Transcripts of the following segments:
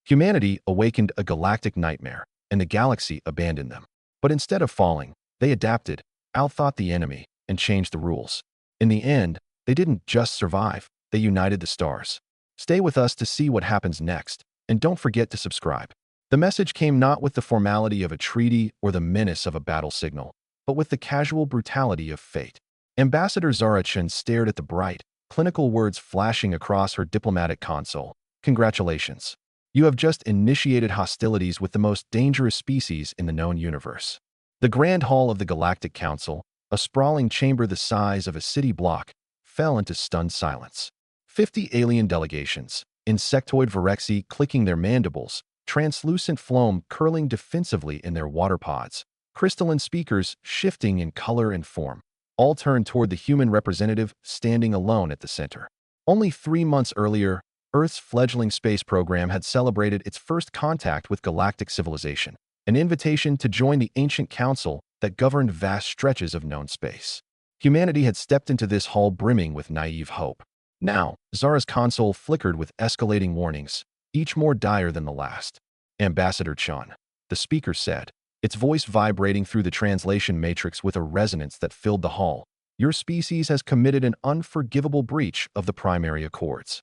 Humanity awakened a galactic nightmare, and the galaxy abandoned them. But instead of falling, they adapted, outthought the enemy, and changed the rules. In the end, they didn't just survive, they united the stars. Stay with us to see what happens next, and don't forget to subscribe. The message came not with the formality of a treaty or the menace of a battle signal, but with the casual brutality of fate. Ambassador Zara Chen stared at the bright, clinical words flashing across her diplomatic console. Congratulations. You have just initiated hostilities with the most dangerous species in the known universe. The Grand Hall of the Galactic Council, a sprawling chamber the size of a city block, fell into stunned silence. 50 alien delegations, insectoid Vex'tulia clicking their mandibles, translucent phloem curling defensively in their water pods, crystalline speakers shifting in color and form, all turned toward the human representative standing alone at the center. Only 3 months earlier, Earth's fledgling space program had celebrated its first contact with galactic civilization, an invitation to join the ancient council that governed vast stretches of known space. Humanity had stepped into this hall brimming with naive hope. Now, Zara's console flickered with escalating warnings, each more dire than the last. Ambassador Chen, the speaker said, its voice vibrating through the translation matrix with a resonance that filled the hall. Your species has committed an unforgivable breach of the primary accords.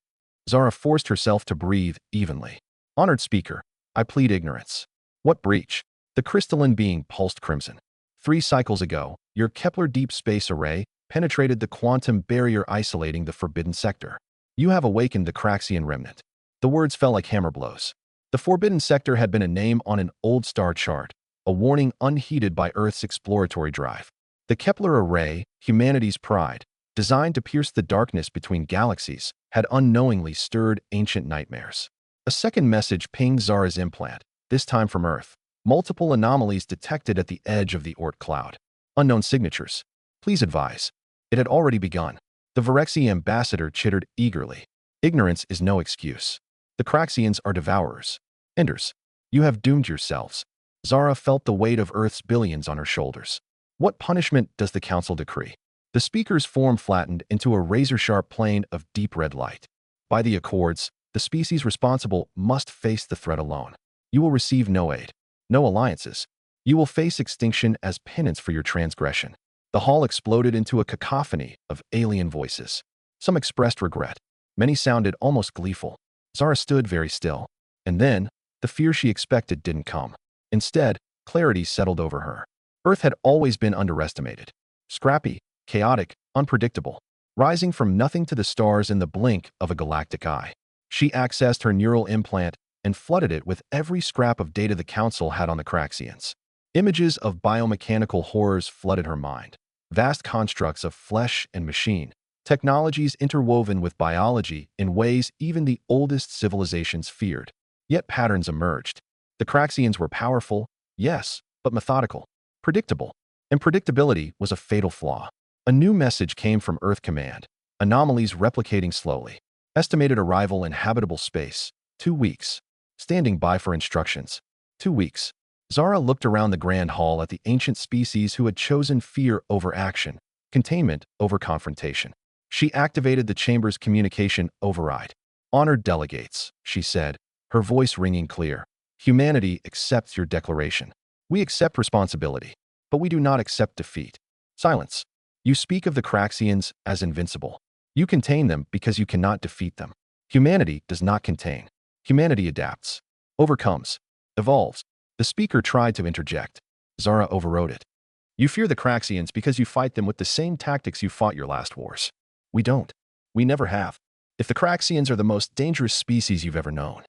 Zara forced herself to breathe evenly. Honored speaker, I plead ignorance. What breach? The crystalline being pulsed crimson. 3 cycles ago, your Kepler deep space array penetrated the quantum barrier isolating the forbidden sector. You have awakened the Craxian remnant. The words fell like hammer blows. The forbidden sector had been a name on an old star chart, a warning unheeded by Earth's exploratory drive. The Kepler array, humanity's pride, designed to pierce the darkness between galaxies, had unknowingly stirred ancient nightmares. A second message pinged Zara's implant, this time from Earth. Multiple anomalies detected at the edge of the Oort cloud. Unknown signatures. Please advise. It had already begun. The Vex'tulia ambassador chittered eagerly. Ignorance is no excuse. The Craxians are devourers. Enders. You have doomed yourselves. Zara felt the weight of Earth's billions on her shoulders. What punishment does the council decree? The speaker's form flattened into a razor-sharp plane of deep red light. By the accords, the species responsible must face the threat alone. You will receive no aid, no alliances. You will face extinction as penance for your transgression. The hall exploded into a cacophony of alien voices. Some expressed regret. Many sounded almost gleeful. Zara stood very still. And then, the fear she expected didn't come. Instead, clarity settled over her. Earth had always been underestimated. Scrappy, chaotic, unpredictable, rising from nothing to the stars in the blink of a galactic eye. She accessed her neural implant and flooded it with every scrap of data the council had on the Craxians. Images of biomechanical horrors flooded her mind. Vast constructs of flesh and machine, technologies interwoven with biology in ways even the oldest civilizations feared. Yet patterns emerged. The Craxians were powerful, yes, but methodical, predictable. And predictability was a fatal flaw. A new message came from Earth Command. Anomalies replicating slowly. Estimated arrival in habitable space. 2 weeks. Standing by for instructions. 2 weeks. Zara looked around the Grand Hall at the ancient species who had chosen fear over action, containment over confrontation. She activated the chamber's communication override. Honored delegates, she said, her voice ringing clear. Humanity accepts your declaration. We accept responsibility, but we do not accept defeat. Silence. You speak of the Craxians as invincible. You contain them because you cannot defeat them. Humanity does not contain. Humanity adapts, overcomes, evolves. The speaker tried to interject. Zara overrode it. You fear the Craxians because you fight them with the same tactics you fought your last wars. We don't. We never have. If the Craxians are the most dangerous species you've ever known.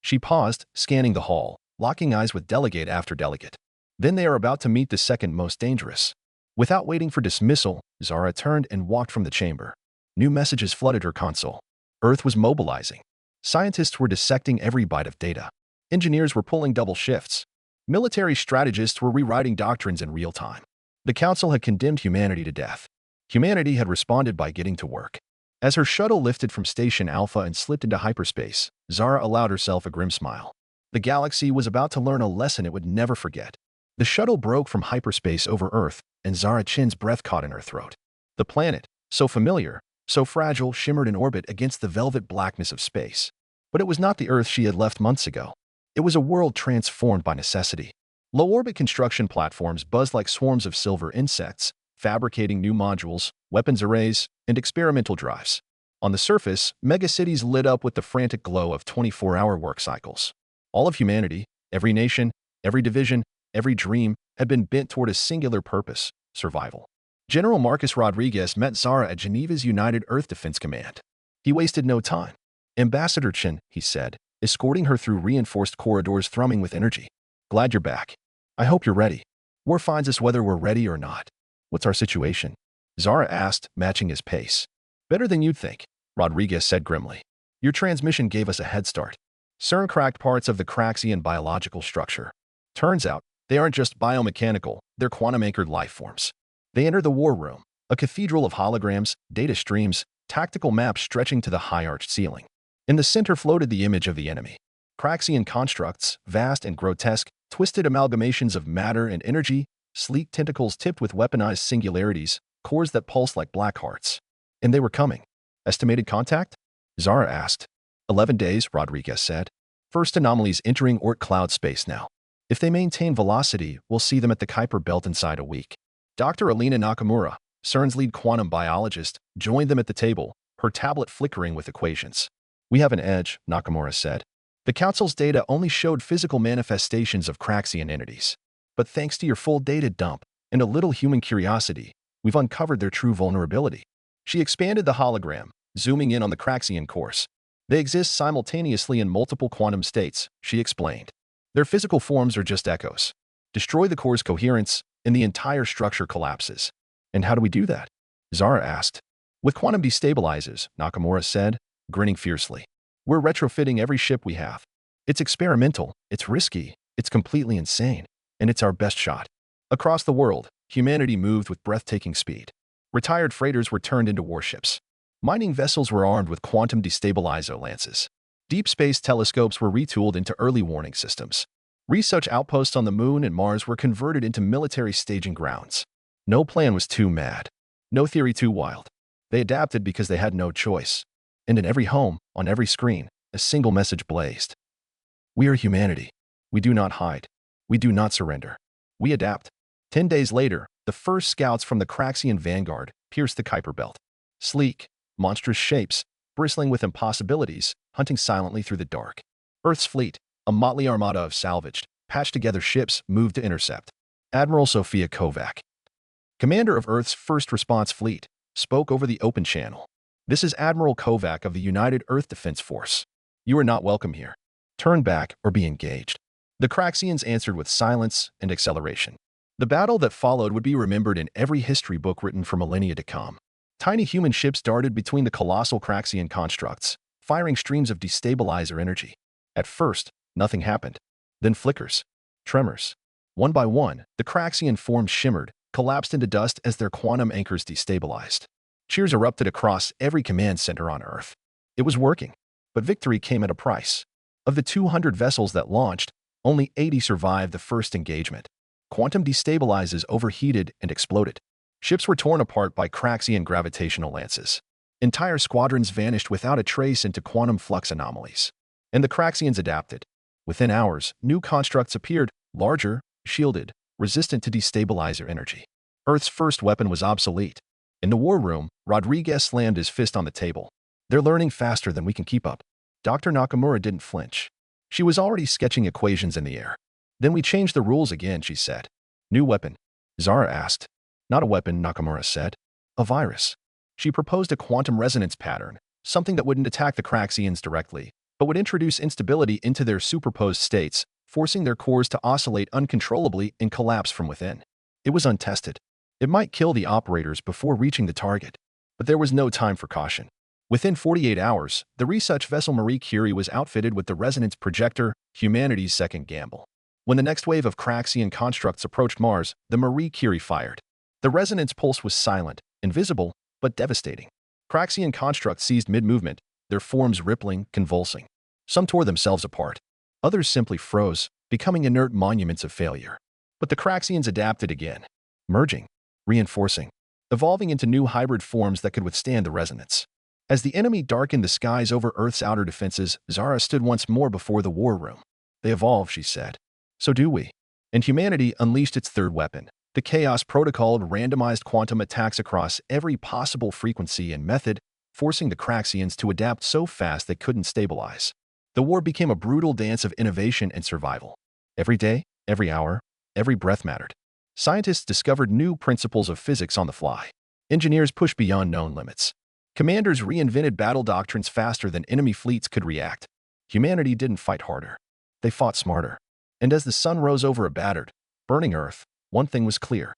She paused, scanning the hall, locking eyes with delegate after delegate. Then they are about to meet the second most dangerous. Without waiting for dismissal, Zara turned and walked from the chamber. New messages flooded her console. Earth was mobilizing. Scientists were dissecting every byte of data. Engineers were pulling double shifts. Military strategists were rewriting doctrines in real time. The council had condemned humanity to death. Humanity had responded by getting to work. As her shuttle lifted from Station Alpha and slipped into hyperspace, Zara allowed herself a grim smile. The galaxy was about to learn a lesson it would never forget. The shuttle broke from hyperspace over Earth, and Zara Chen's breath caught in her throat. The planet, so familiar, so fragile, shimmered in orbit against the velvet blackness of space. But it was not the Earth she had left months ago. It was a world transformed by necessity. Low-orbit construction platforms buzzed like swarms of silver insects, fabricating new modules, weapons arrays, and experimental drives. On the surface, megacities lit up with the frantic glow of 24-hour work cycles. All of humanity, every nation, every division, every dream, had been bent toward a singular purpose: survival. General Marcus Rodriguez met Zara at Geneva's United Earth Defense Command. He wasted no time. "Ambassador Chen," he said, escorting her through reinforced corridors thrumming with energy. "Glad you're back. I hope you're ready. War finds us whether we're ready or not." "What's our situation?" Zara asked, matching his pace. "Better than you'd think," Rodriguez said grimly. "Your transmission gave us a head start. CERN cracked parts of the Craxian biological structure. Turns out, they aren't just biomechanical, they're quantum-anchored life forms." They entered the war room, a cathedral of holograms, data streams, tactical maps stretching to the high-arched ceiling. In the center floated the image of the enemy. Craxian constructs, vast and grotesque, twisted amalgamations of matter and energy, sleek tentacles tipped with weaponized singularities, cores that pulsed like black hearts. And they were coming. "Estimated contact?" Zara asked. 11 days, Rodriguez said. "First anomalies entering Oort cloud space now. If they maintain velocity, we'll see them at the Kuiper belt inside a week." Dr. Alina Nakamura, CERN's lead quantum biologist, joined them at the table, her tablet flickering with equations. "We have an edge," Nakamura said. "The Council's data only showed physical manifestations of Craxian entities. But thanks to your full data dump and a little human curiosity, we've uncovered their true vulnerability." She expanded the hologram, zooming in on the Craxian cores. "They exist simultaneously in multiple quantum states," she explained. "Their physical forms are just echoes. Destroy the core's coherence, and the entire structure collapses." "And how do we do that?" Zara asked. "With quantum destabilizers," Nakamura said, grinning fiercely. "We're retrofitting every ship we have. It's experimental, it's risky, it's completely insane, and it's our best shot." Across the world, humanity moved with breathtaking speed. Retired freighters were turned into warships. Mining vessels were armed with quantum destabilizer lances. Deep space telescopes were retooled into early warning systems. Research outposts on the Moon and Mars were converted into military staging grounds. No plan was too mad. No theory too wild. They adapted because they had no choice. And in every home, on every screen, a single message blazed. "We are humanity. We do not hide. We do not surrender. We adapt." 10 days later, the first scouts from the Craxian vanguard pierced the Kuiper belt. Sleek, monstrous shapes, bristling with impossibilities, hunting silently through the dark. Earth's fleet, a motley armada of salvaged, patched-together ships, moved to intercept. Admiral Sofia Kovac, commander of Earth's first response fleet, spoke over the open channel. "This is Admiral Kovac of the United Earth Defense Force. You are not welcome here. Turn back or be engaged." The Craxians answered with silence and acceleration. The battle that followed would be remembered in every history book written for millennia to come. Tiny human ships darted between the colossal Craxian constructs, firing streams of destabilizer energy. At first, nothing happened. Then flickers, tremors. One by one, the Craxian forms shimmered, collapsed into dust as their quantum anchors destabilized. Cheers erupted across every command center on Earth. It was working, but victory came at a price. Of the 200 vessels that launched, only 80 survived the first engagement. Quantum destabilizers overheated and exploded. Ships were torn apart by Craxian gravitational lances. Entire squadrons vanished without a trace into quantum flux anomalies. And the Craxians adapted. Within hours, new constructs appeared, larger, shielded, resistant to destabilizer energy. Earth's first weapon was obsolete. In the war room, Rodriguez slammed his fist on the table. "They're learning faster than we can keep up." Dr. Nakamura didn't flinch. She was already sketching equations in the air. "Then we changed the rules again," she said. "New weapon?" Zara asked. "Not a weapon," Nakamura said. "A virus." She proposed a quantum resonance pattern, something that wouldn't attack the Craxians directly, but would introduce instability into their superposed states, forcing their cores to oscillate uncontrollably and collapse from within. It was untested. It might kill the operators before reaching the target. But there was no time for caution. Within 48 hours, the research vessel Marie Curie was outfitted with the resonance projector, humanity's second gamble. When the next wave of Craxian constructs approached Mars, the Marie Curie fired. The resonance pulse was silent, invisible, but devastating. Craxian constructs seized mid-movement, their forms rippling, convulsing. Some tore themselves apart. Others simply froze, becoming inert monuments of failure. But the Craxians adapted again, merging, reinforcing, evolving into new hybrid forms that could withstand the resonance. As the enemy darkened the skies over Earth's outer defenses, Zara stood once more before the war room. They evolve, she said. So do we. And humanity unleashed its third weapon. The Chaos Protocol randomized quantum attacks across every possible frequency and method, forcing the Craxians to adapt so fast they couldn't stabilize. The war became a brutal dance of innovation and survival. Every day, every hour, every breath mattered. Scientists discovered new principles of physics on the fly. Engineers pushed beyond known limits. Commanders reinvented battle doctrines faster than enemy fleets could react. Humanity didn't fight harder. They fought smarter. And as the sun rose over a battered, burning Earth, one thing was clear.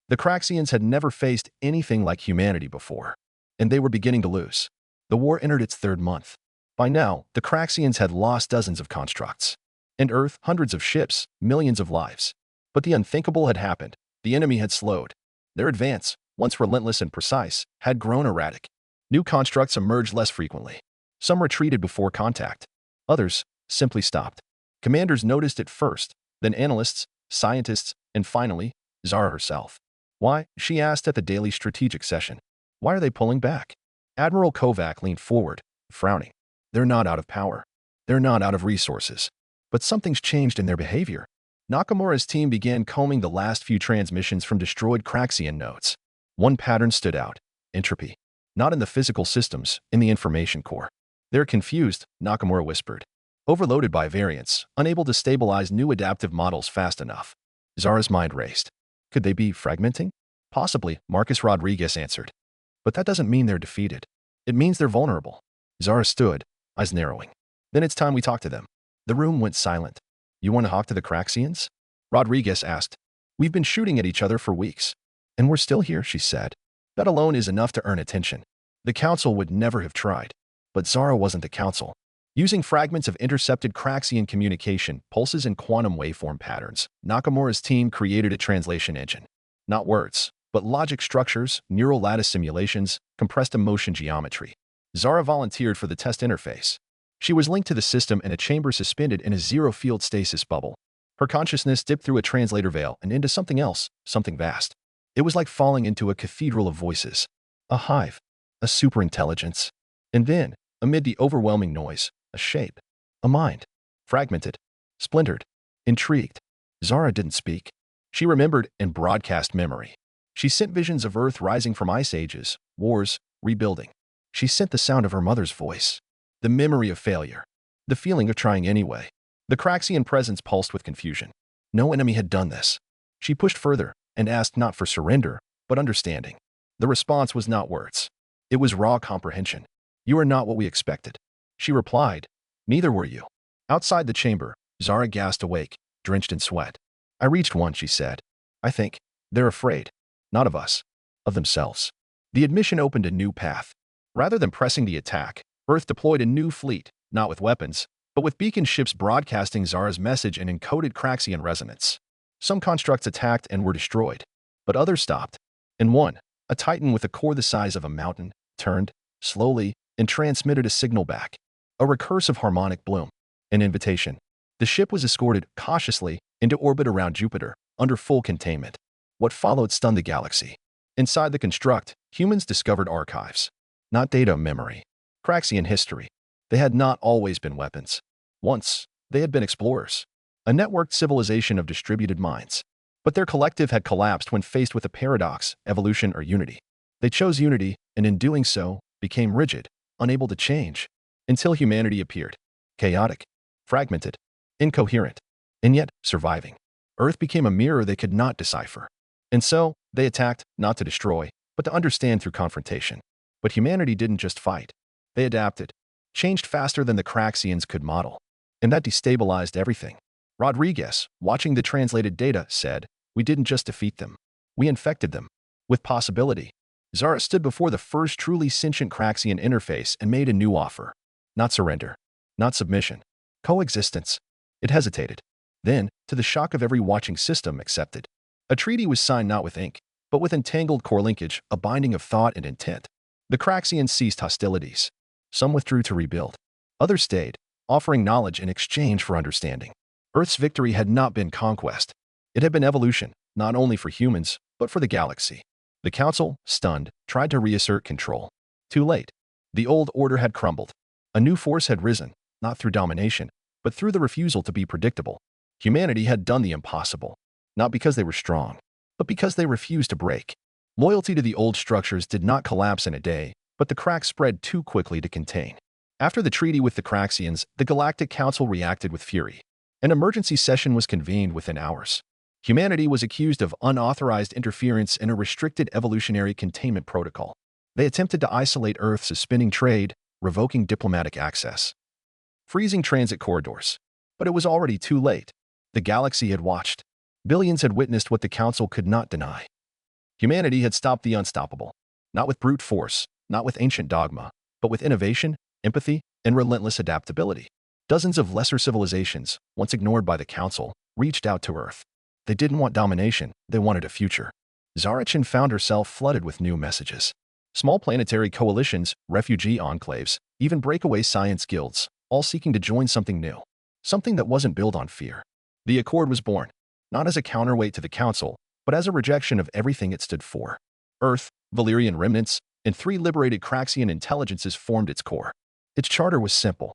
The Craxians had never faced anything like humanity before, and they were beginning to lose. The war entered its third month. By now, the Craxians had lost dozens of constructs. And Earth, hundreds of ships, millions of lives. But the unthinkable had happened. The enemy had slowed. Their advance, once relentless and precise, had grown erratic. New constructs emerged less frequently. Some retreated before contact. Others simply stopped. Commanders noticed it first, then analysts, scientists, and finally, Zara herself. Why? She asked at the daily strategic session. Why are they pulling back? Admiral Kovac leaned forward, frowning. They're not out of power. They're not out of resources. But something's changed in their behavior. Nakamura's team began combing the last few transmissions from destroyed Craxian nodes. One pattern stood out: entropy. Not in the physical systems, in the information core. They're confused, Nakamura whispered. Overloaded by variants, unable to stabilize new adaptive models fast enough. Zara's mind raced. Could they be fragmenting? Possibly, Marcus Rodriguez answered. But that doesn't mean they're defeated. It means they're vulnerable. Zara stood, eyes narrowing. Then it's time we talk to them. The room went silent. You want to talk to the Craxians? Rodriguez asked. We've been shooting at each other for weeks. And we're still here, she said. That alone is enough to earn attention. The Council would never have tried. But Zara wasn't the Council. Using fragments of intercepted Craxian communication, pulses and quantum waveform patterns, Nakamura's team created a translation engine. Not words, but logic structures, neural lattice simulations, compressed emotion geometry. Zara volunteered for the test interface. She was linked to the system in a chamber suspended in a zero-field stasis bubble. Her consciousness dipped through a translator veil and into something else, something vast. It was like falling into a cathedral of voices. A hive. A superintelligence. And then, amid the overwhelming noise, a shape. A mind. Fragmented. Splintered. Intrigued. Zara didn't speak. She remembered and broadcast memory. She sent visions of Earth rising from ice ages, wars, rebuilding. She sent the sound of her mother's voice. The memory of failure. The feeling of trying anyway. The Craxian presence pulsed with confusion. No enemy had done this. She pushed further and asked not for surrender, but understanding. The response was not words. It was raw comprehension. You are not what we expected. She replied, neither were you. Outside the chamber, Zara gasped awake, drenched in sweat. I reached one, she said. I think they're afraid. Not of us. Of themselves. The admission opened a new path. Rather than pressing the attack, Earth deployed a new fleet, not with weapons, but with beacon ships broadcasting Zara's message in encoded Craxian resonance. Some constructs attacked and were destroyed, but others stopped. And one, a titan with a core the size of a mountain, turned, slowly, and transmitted a signal back. A recursive harmonic bloom. An invitation. The ship was escorted, cautiously, into orbit around Jupiter, under full containment. What followed stunned the galaxy. Inside the construct, humans discovered archives. Not data, memory. Craxian history. They had not always been weapons. Once, they had been explorers. A networked civilization of distributed minds. But their collective had collapsed when faced with a paradox, evolution or unity. They chose unity, and in doing so, became rigid, unable to change, until humanity appeared. Chaotic, fragmented, incoherent, and yet surviving. Earth became a mirror they could not decipher. And so, they attacked, not to destroy, but to understand through confrontation. But humanity didn't just fight. They adapted, changed faster than the Craxians could model. And that destabilized everything. Rodriguez, watching the translated data, said, we didn't just defeat them. We infected them. With possibility. Zara stood before the first truly sentient Craxian interface and made a new offer. Not surrender. Not submission. Coexistence. It hesitated. Then, to the shock of every watching system, accepted. A treaty was signed not with ink, but with entangled core linkage, a binding of thought and intent. The Craxians ceased hostilities. Some withdrew to rebuild. Others stayed, offering knowledge in exchange for understanding. Earth's victory had not been conquest. It had been evolution, not only for humans, but for the galaxy. The Council, stunned, tried to reassert control. Too late. The old order had crumbled. A new force had risen, not through domination, but through the refusal to be predictable. Humanity had done the impossible, not because they were strong, but because they refused to break. Loyalty to the old structures did not collapse in a day, but the cracks spread too quickly to contain. After the treaty with the Craxians, the Galactic Council reacted with fury. An emergency session was convened within hours. Humanity was accused of unauthorized interference in a restricted evolutionary containment protocol. They attempted to isolate Earth, suspending trade, revoking diplomatic access, freezing transit corridors. But it was already too late. The galaxy had watched. Billions had witnessed what the Council could not deny. Humanity had stopped the unstoppable, not with brute force, not with ancient dogma, but with innovation, empathy, and relentless adaptability. Dozens of lesser civilizations, once ignored by the Council, reached out to Earth. They didn't want domination, they wanted a future. Zarachin found herself flooded with new messages. Small planetary coalitions, refugee enclaves, even breakaway science guilds, all seeking to join something new. Something that wasn't built on fear. The Accord was born, not as a counterweight to the Council, but as a rejection of everything it stood for. Earth, Valyrian remnants, and 3 liberated Craxian intelligences formed its core. Its charter was simple.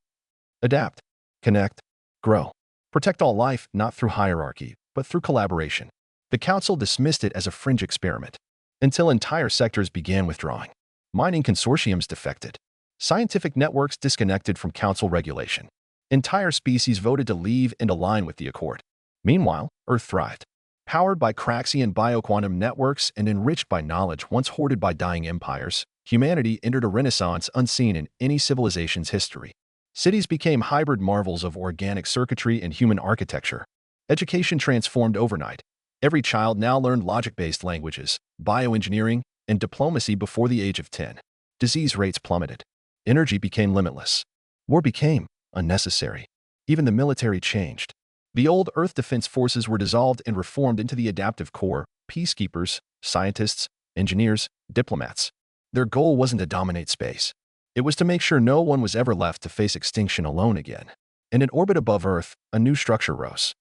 Adapt, connect, grow. Protect all life, not through hierarchy, but through collaboration. The Council dismissed it as a fringe experiment, until entire sectors began withdrawing. Mining consortiums defected. Scientific networks disconnected from Council regulation. Entire species voted to leave and align with the Accord. Meanwhile, Earth thrived. Powered by Craxian bioquantum networks and enriched by knowledge once hoarded by dying empires, humanity entered a renaissance unseen in any civilization's history. Cities became hybrid marvels of organic circuitry and human architecture. Education transformed overnight. Every child now learned logic-based languages, bioengineering, and diplomacy before the age of 10. Disease rates plummeted. Energy became limitless. War became unnecessary. Even the military changed. The old Earth Defense Forces were dissolved and reformed into the Adaptive Corps, peacekeepers, scientists, engineers, diplomats. Their goal wasn't to dominate space. It was to make sure no one was ever left to face extinction alone again. And in orbit above Earth, a new structure rose.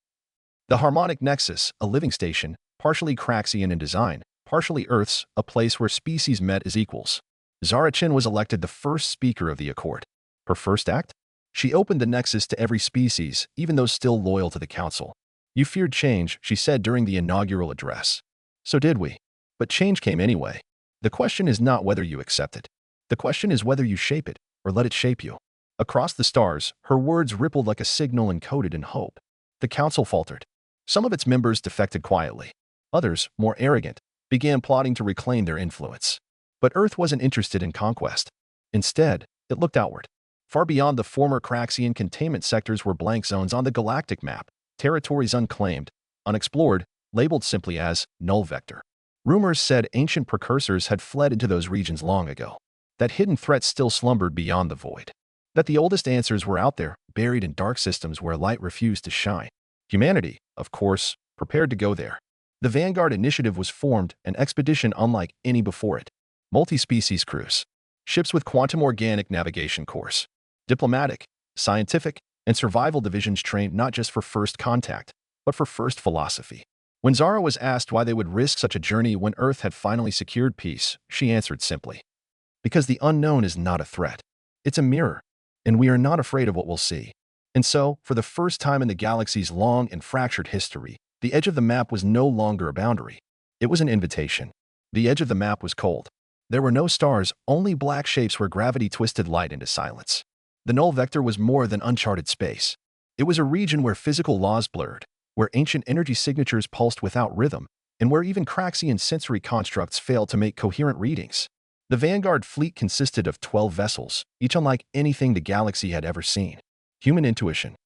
The Harmonic Nexus, a living station, partially Craxian in design, partially Earth's, a place where species met as equals. Zarachin was elected the first speaker of the Accord. Her first act? She opened the Nexus to every species, even those still loyal to the Council. You feared change, she said during the inaugural address. So did we. But change came anyway. The question is not whether you accept it. The question is whether you shape it, or let it shape you. Across the stars, her words rippled like a signal encoded in hope. The Council faltered. Some of its members defected quietly. Others, more arrogant, began plotting to reclaim their influence. But Earth wasn't interested in conquest. Instead, it looked outward. Far beyond the former Craxian containment sectors were blank zones on the galactic map, territories unclaimed, unexplored, labeled simply as null vector. Rumors said ancient precursors had fled into those regions long ago. That hidden threats still slumbered beyond the void. That the oldest answers were out there, buried in dark systems where light refused to shine. Humanity, of course, prepared to go there. The Vanguard Initiative was formed, an expedition unlike any before it. Multi-species crews. Ships with quantum organic navigation course. Diplomatic, scientific, and survival divisions trained not just for first contact, but for first philosophy. When Zara was asked why they would risk such a journey when Earth had finally secured peace, she answered simply, because the unknown is not a threat. It's a mirror, and we are not afraid of what we'll see. And so, for the first time in the galaxy's long and fractured history, the edge of the map was no longer a boundary. It was an invitation. The edge of the map was cold. There were no stars, only black shapes where gravity twisted light into silence. The null vector was more than uncharted space. It was a region where physical laws blurred, where ancient energy signatures pulsed without rhythm, and where even Craxian sensory constructs failed to make coherent readings. The Vanguard fleet consisted of 12 vessels, each unlike anything the galaxy had ever seen. Human intuition,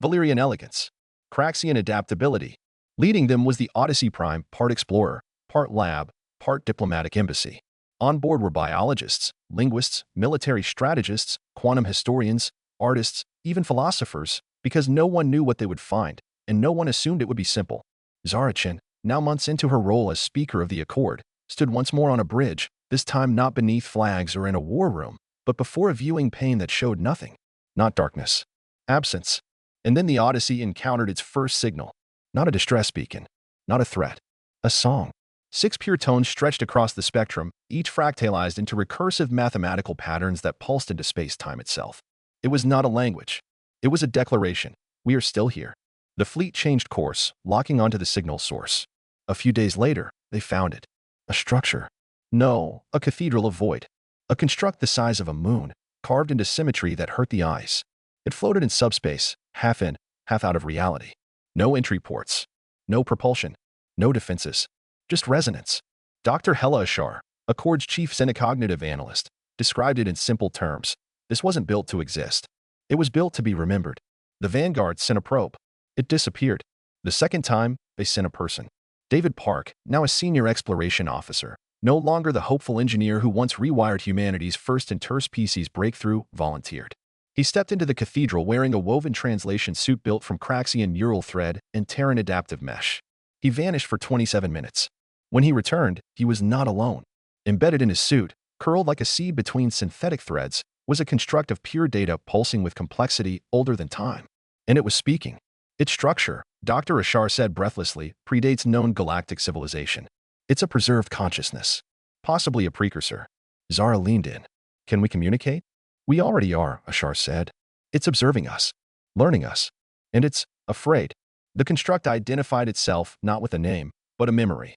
Valyrian elegance, Craxian adaptability. Leading them was the Odyssey Prime, part explorer, part lab, part diplomatic embassy. On board were biologists, linguists, military strategists, quantum historians, artists, even philosophers, because no one knew what they would find, and no one assumed it would be simple. Zarachin, now months into her role as Speaker of the Accord, stood once more on a bridge, this time not beneath flags or in a war room, but before a viewing pane that showed nothing. Not darkness. Absence. And then the Odyssey encountered its first signal. Not a distress beacon. Not a threat. A song. 6 pure tones stretched across the spectrum, each fractalized into recursive mathematical patterns that pulsed into space-time itself. It was not a language. It was a declaration. We are still here. The fleet changed course, locking onto the signal source. A few days later, they found it. A structure. No, a cathedral of void. A construct the size of a moon, carved into symmetry that hurt the eyes. It floated in subspace, half in, half out of reality. No entry ports. No propulsion. No defenses. Just resonance. Dr. Hella Ashar, Accord's chief cinecognitive analyst, described it in simple terms. This wasn't built to exist. It was built to be remembered. The Vanguard sent a probe. It disappeared. The second time, they sent a person. David Park, now a senior exploration officer, no longer the hopeful engineer who once rewired humanity's first interspecies breakthrough, volunteered. He stepped into the cathedral wearing a woven translation suit built from Craxian neural thread and Terran adaptive mesh. He vanished for 27 minutes. When he returned, he was not alone. Embedded in his suit, curled like a seed between synthetic threads, was a construct of pure data pulsing with complexity older than time. And it was speaking. Its structure, Dr. Ashar said breathlessly, predates known galactic civilization. It's a preserved consciousness. Possibly a precursor. Zara leaned in. Can we communicate? We already are, Ashar said. It's observing us. Learning us. And it's afraid. The construct identified itself not with a name, but a memory.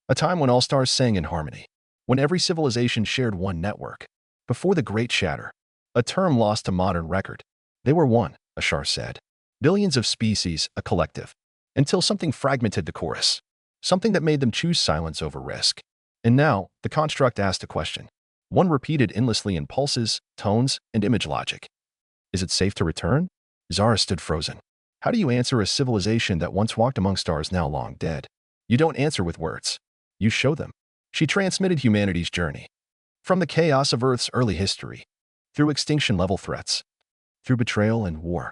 A time when all stars sang in harmony. When every civilization shared one network. Before the Great Shatter. A term lost to modern record. They were one, Ashar said. Billions of species, a collective. Until something fragmented the chorus. Something that made them choose silence over risk. And now, the construct asked a question. One repeated endlessly in pulses, tones, and image logic. Is it safe to return? Zara stood frozen. How do you answer a civilization that once walked among stars now long dead? You don't answer with words. You show them. She transmitted humanity's journey. From the chaos of Earth's early history. Through extinction-level threats. Through betrayal and war.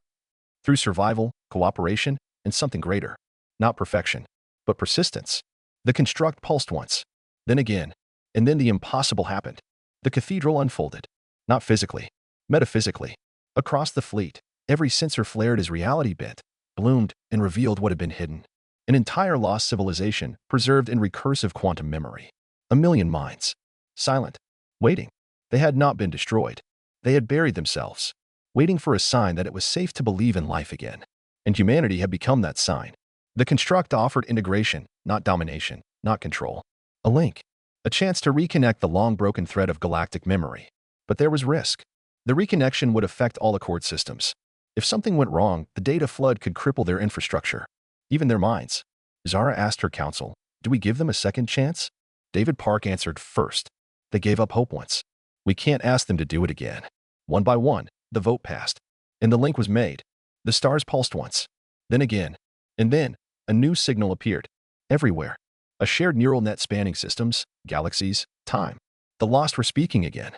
Through survival, cooperation, and something greater. Not perfection, but persistence. The construct pulsed once. Then again. And then the impossible happened. The cathedral unfolded. Not physically. Metaphysically. Across the fleet, every sensor flared as reality bent, bloomed, and revealed what had been hidden. An entire lost civilization, preserved in recursive quantum memory. A million minds. Silent. Waiting. They had not been destroyed. They had buried themselves. Waiting for a sign that it was safe to believe in life again. And humanity had become that sign. The construct offered integration, not domination, not control. A link. A chance to reconnect the long-broken thread of galactic memory. But there was risk. The reconnection would affect all Accord systems. If something went wrong, the data flood could cripple their infrastructure. Even their minds. Zara asked her council, do we give them a second chance? David Park answered first. They gave up hope once. We can't ask them to do it again. One by one, the vote passed. And the link was made. The stars pulsed once. Then again. And then, a new signal appeared. Everywhere. A shared neural net spanning systems, galaxies, time. The lost were speaking again.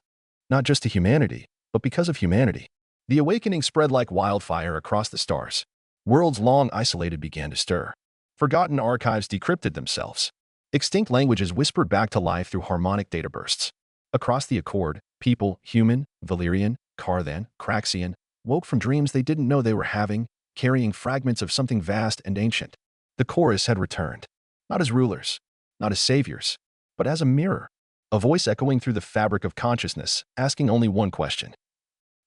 Not just to humanity, but because of humanity. The awakening spread like wildfire across the stars. Worlds long isolated began to stir. Forgotten archives decrypted themselves. Extinct languages whispered back to life through harmonic data bursts. Across the Accord, people, human, Valyrian, Carthan, Craxian, woke from dreams they didn't know they were having, carrying fragments of something vast and ancient. The chorus had returned. Not as rulers, not as saviors, but as a mirror. A voice echoing through the fabric of consciousness, asking only one question.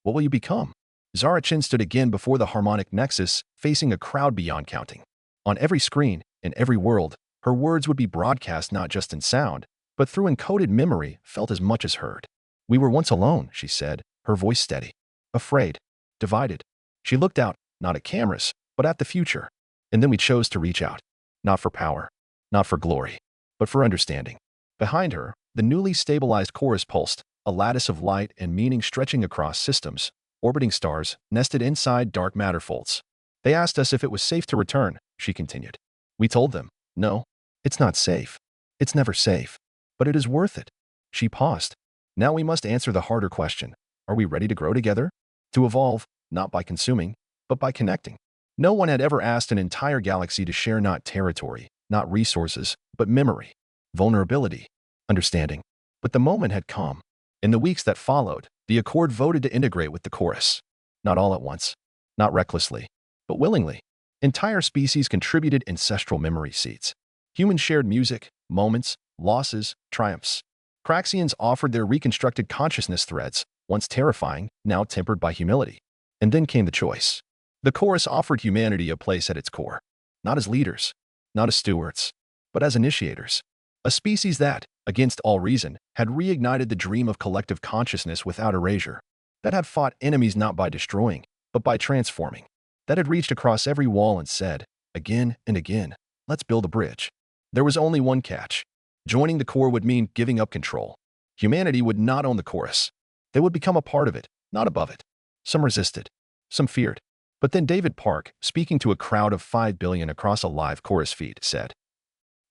What will you become? Zara Chin stood again before the harmonic nexus, facing a crowd beyond counting. On every screen, in every world, her words would be broadcast not just in sound, but through encoded memory felt as much as heard. We were once alone, she said, her voice steady. Afraid. Divided. She looked out, not at cameras, but at the future. And then we chose to reach out. Not for power. Not for glory. But for understanding. Behind her, the newly stabilized chorus pulsed, a lattice of light and meaning stretching across systems, orbiting stars, nested inside dark matter folds. They asked us if it was safe to return, she continued. We told them, no, it's not safe. It's never safe. But it is worth it. She paused. Now we must answer the harder question. Are we ready to grow together? To evolve, not by consuming, but by connecting. No one had ever asked an entire galaxy to share not territory, not resources, but memory, vulnerability, understanding. But the moment had come. In the weeks that followed, the Accord voted to integrate with the chorus. Not all at once. Not recklessly. But willingly. Entire species contributed ancestral memory seeds. Humans shared music, moments, losses, triumphs. Craxians offered their reconstructed consciousness threads, once terrifying, now tempered by humility. And then came the choice. The chorus offered humanity a place at its core, not as leaders, not as stewards, but as initiators. A species that, against all reason, had reignited the dream of collective consciousness without erasure, that had fought enemies not by destroying, but by transforming, that had reached across every wall and said, again and again, let's build a bridge. There was only one catch. Joining the core would mean giving up control. Humanity would not own the chorus. They would become a part of it, not above it. Some resisted, some feared. But then David Park, speaking to a crowd of 5 billion across a live chorus feed, said,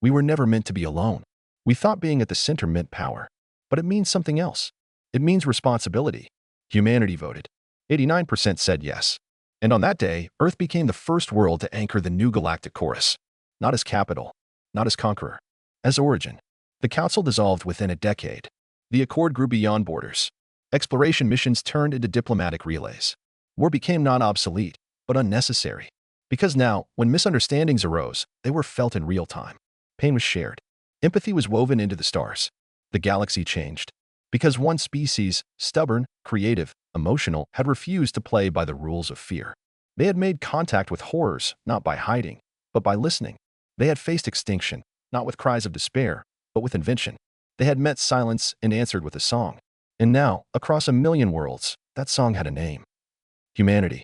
"We were never meant to be alone. We thought being at the center meant power. But it means something else. It means responsibility." Humanity voted. 89% said yes. And on that day, Earth became the first world to anchor the new galactic chorus. Not as capital, not as conqueror, as origin. The council dissolved within a decade. The accord grew beyond borders. Exploration missions turned into diplomatic relays. War became not obsolete, but unnecessary. Because now, when misunderstandings arose, they were felt in real time. Pain was shared. Empathy was woven into the stars. The galaxy changed. Because one species, stubborn, creative, emotional, had refused to play by the rules of fear. They had made contact with horrors, not by hiding, but by listening. They had faced extinction, not with cries of despair, but with invention. They had met silence and answered with a song. And now, across a million worlds, that song had a name. Humanity.